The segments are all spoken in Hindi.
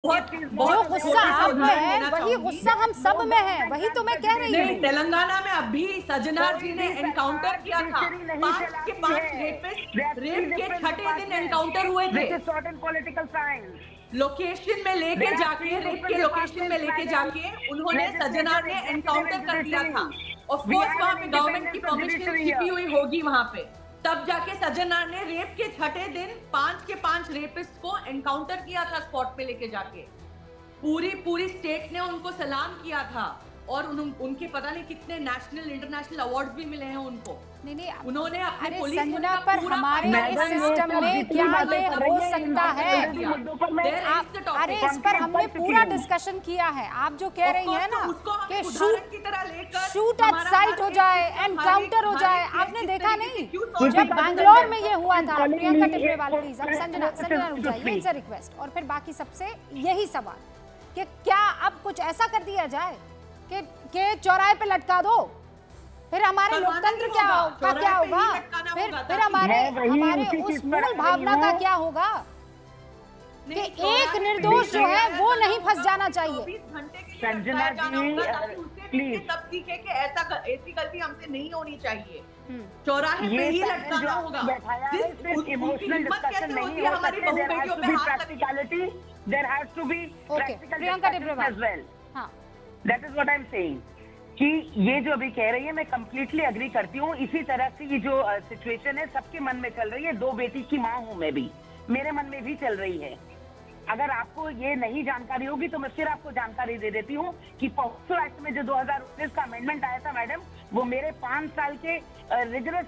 जो गुस्सा आप में है वही गुस्सा हम सब में है, वही तो मैं कह रही हूँ। तेलंगाना में अभी सजना जी ने एनकाउंटर किया था, 5 के 5 रेपिस्ट रेप के छठे दिन एनकाउंटर हुए थे। लोकेशन में लेके जाके, रेप के लोकेशन में लेके जाके उन्होंने सजना ने एनकाउंटर कर दिया था। ऑफ कोर्स वहां पे गवर्नमेंट की परमिशन छिपी हुई होगी वहां पे, तब जाके सजना ने रेप के छठे दिन 5 के 5 रेपिस्ट को एनकाउंटर किया था स्पॉट पे लेके जाके। पूरी स्टेट ने उनको सलाम किया था और उनके पता नहीं कितने नेशनल इंटरनेशनल अवार्ड्स भी मिले हैं उनको। नहीं उन्होंने अपने पुलिस संजना पर हमारे इस सिस्टम में क्या ये हो सकता है? अरे इस पर हमने पूरा डिस्कशन किया है। आप जो कह रही हैं ना कि शूट एट साइट हो जाए, एनकाउंटर हो जाए, आपने देखा नहीं जब बैंगलोर में ये हुआ था? प्रियंका टिब्रेवाल प्लीज, अब संजना रुक जाइए, इट्स अ रिक्वेस्ट। और फिर बाकी सबसे यही सवाल कि क्या अब कुछ ऐसा कर दिया जाए कि चौराहे पे लटका दो, फिर हमारे लोकतंत्र क्या होगा? फिर हमारे उस मूल भावना का क्या होगा कि एक निर्दोष जो है वो नहीं फंस जाना चाहिए। संजना जी प्लीज तब सीखे कि ऐसी गलती हमसे नहीं होनी चाहिए। चौराहे पे ही लटकाना होगा। इमोशनल डिस्कशन नहीं हो सकते, there has to be practicality, there has to be Priyanka Tibrewal as well. हां, that is what I am saying कि ये जो अभी कह रही है मैं कंप्लीटली एग्री करती हूँ। इसी तरह से ये जो सिचुएशन है सबके मन में चल रही है। 2 बेटी की माँ हूँ मैं भी, मेरे मन में भी चल रही है। अगर आपको ये नहीं जानकारी होगी तो मैं फिर आपको जानकारी दे देती हूँ कि पॉक्सो एक्ट में जो 2019 का अमेंडमेंट आया था मैडम, वो मेरे 5 साल के रिगरस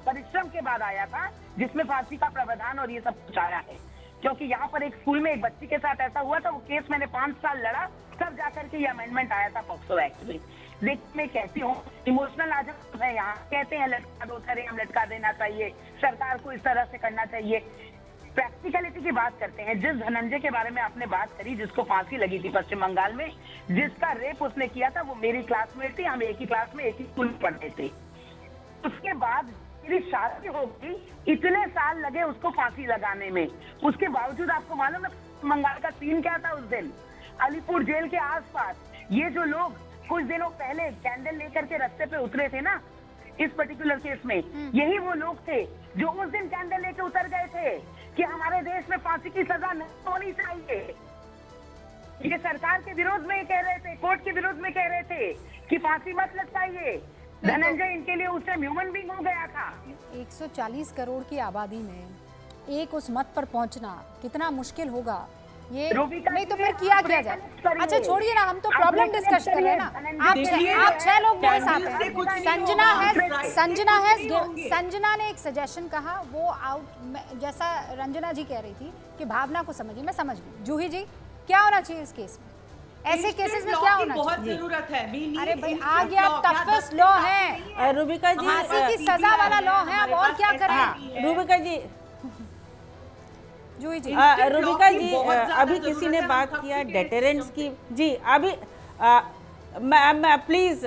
परिश्रम के बाद आया था, जिसमें फांसी का प्रावधान और ये सब कुछ आया है। क्योंकि यहाँ पर एक स्कूल में एक बच्ची के साथ ऐसा हुआ था, वो केस मैंने 5 साल लड़ा, तब जाकर के ये अमेंडमेंट आया था पॉक्सो एक्ट में। लेकिन मैं कहती हूँ इमोशनल आज है, यहाँ कहते हैं लटका दो, सर हम लटका देना चाहिए, सरकार को इस तरह से करना चाहिए। प्रैक्टिकलिटी की बात करते हैं। जिस धनंजय के बारे में आपने बात करी, जिसको फांसी लगी थी पश्चिम बंगाल में, जिसका रेप उसने किया था, वो मेरी क्लासमेट थी, हम एक ही क्लास में एक ही स्कूल में पढ़ते थे। उसके बाद मेरी शादी हो गई, इतने साल लगे उसको फांसी लगाने में, उसके बावजूद आपको मालूम है बंगाल का सीन क्या था उस दिन? अलीपुर जेल के आसपास ये जो लोग कुछ दिनों पहले कैंडल लेकर के रास्ते पे उतरे थे ना, इस पर्टिकुलर केस में, यही वो लोग थे जो उस दिन कैंडल लेके उतर गए थे कि हमारे देश में फांसी की सजा नहीं होनी चाहिए। ये सरकार के विरोध में कह रहे थे, कोर्ट के विरोध में कह रहे थे कि फांसी मत लटकाइए। धनंजय इनके लिए उस टाइम ह्यूमन बीइंग हो गया था। 140 करोड़ की आबादी में एक उस मत पर पहुंचना कितना मुश्किल होगा ये नहीं तो फिर किया जाए। अच्छा छोड़िए ना, हम तो प्रॉब्लम डिस्कस कर रहे हैं ना। आप 6 लोग मेरे साथ हैं। संजना ने एक सजेशन कहा, वो आउट जैसा रंजना जी कह रही थी कि भावना को समझिए, मैं समझ गई। जूही जी क्या होना चाहिए इस केस में? ऐसे केसेस में क्या होना बहुत जरूरत है? अरे भाई आ गया, टफेस्ट लॉ है रूबिका जी, फांसी की सजा वाला लॉ है, अब और क्या करें? रूबिका जी, रूबिका जी, अभी किसी ने बात किया डेटरेंट्स की। जी अभी प्लीज,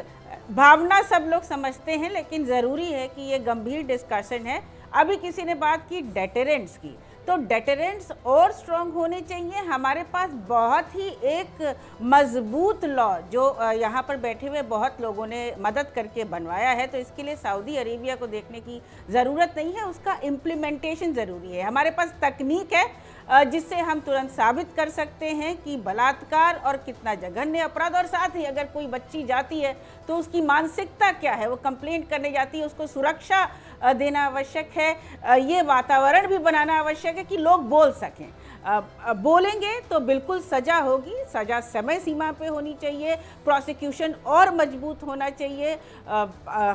भावना सब लोग समझते हैं, लेकिन ज़रूरी है कि ये गंभीर डिस्कशन है। अभी किसी ने बात की डेटरेंट्स की, तो डेटरेंट्स और स्ट्रॉन्ग होने चाहिए। हमारे पास बहुत ही एक मजबूत लॉ जो यहाँ पर बैठे हुए बहुत लोगों ने मदद करके बनवाया है, तो इसके लिए सऊदी अरेबिया को देखने की ज़रूरत नहीं है, उसका इम्प्लीमेंटेशन ज़रूरी है। हमारे पास तकनीक है जिससे हम तुरंत साबित कर सकते हैं कि बलात्कार और कितना जघन्य अपराध, और साथ ही अगर कोई बच्ची जाती है तो उसकी मानसिकता क्या है, वो कंप्लेंट करने जाती है, उसको सुरक्षा देना आवश्यक है। ये वातावरण भी बनाना आवश्यक है कि लोग बोल सकें। बोलेंगे तो बिल्कुल सजा होगी, सजा समय सीमा पे होनी चाहिए, प्रोसिक्यूशन और मजबूत होना चाहिए।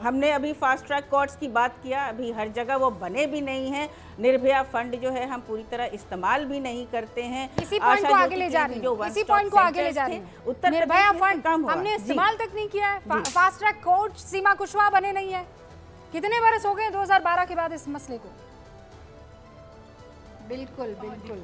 हमने अभी फास्ट ट्रैक कोर्ट्स की बात किया, अभी हर जगह वो बने भी नहीं हैं। निर्भया फंड जो है हम पूरी तरह इस्तेमाल भी नहीं करते हैं। इसी पॉइंट को आगे ले जा रही हूं, इसी पॉइंट को आगे ले जा रही हूं। उत्तर निर्भया फंड हमने इस्तेमाल तक नहीं किया है। फास्ट ट्रैक कोर्ट सीमा कुशवाहा बने नहीं है। कितने बरस हो गए 2012 के बाद इस मसले को? बिल्कुल बिल्कुल